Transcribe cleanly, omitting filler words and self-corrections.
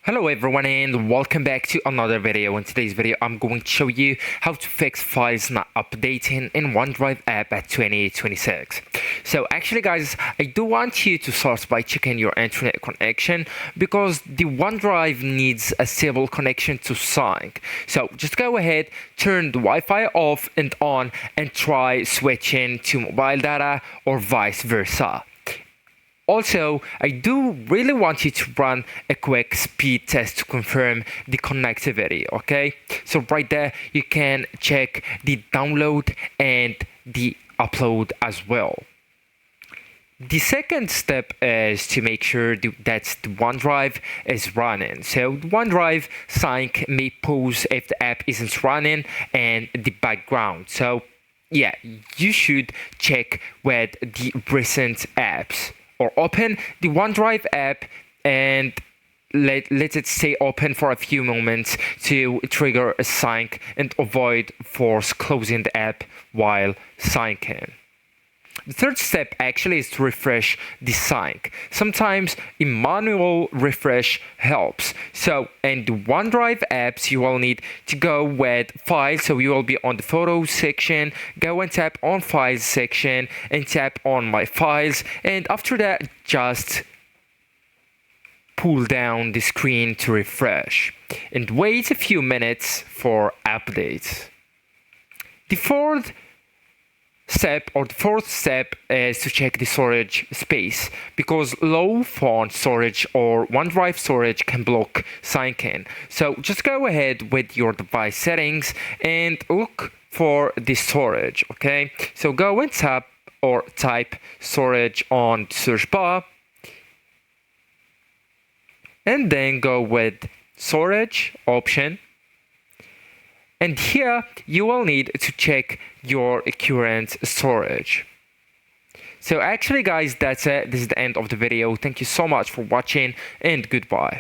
Hello everyone and welcome back to another video. In today's video I'm going to show you how to fix files not updating in OneDrive app at 2026. So actually guys, I do want you to start by checking your internet connection because the OneDrive needs a stable connection to sync. So just go ahead, turn the Wi-Fi off and on and try switching to mobile data or vice versa. Also, I do really want you to run a quick speed test to confirm the connectivity, okay? So right there, you can check the download and the upload as well. The second step is to make sure that the OneDrive is running. So the OneDrive sync may pause if the app isn't running in the background. So yeah, you should check with the recent apps. Or open the OneDrive app and let it stay open for a few moments to trigger a sync and avoid force closing the app while syncing. The third step actually is to refresh the sync. Sometimes a manual refresh helps. So in the OneDrive apps, you will need to go with files. So you will be on the photos section, go and tap on files section and tap on my files. And after that, just pull down the screen to refresh and wait a few minutes for updates. The fourth step is to check the storage space because low font storage or OneDrive storage can block syncing. So just go ahead with your device settings and look for the storage, okay? So go and type storage on the search bar and then go with storage option. And here you will need to check your current storage. So actually guys, that's it. This is the end of the video. Thank you so much for watching and goodbye.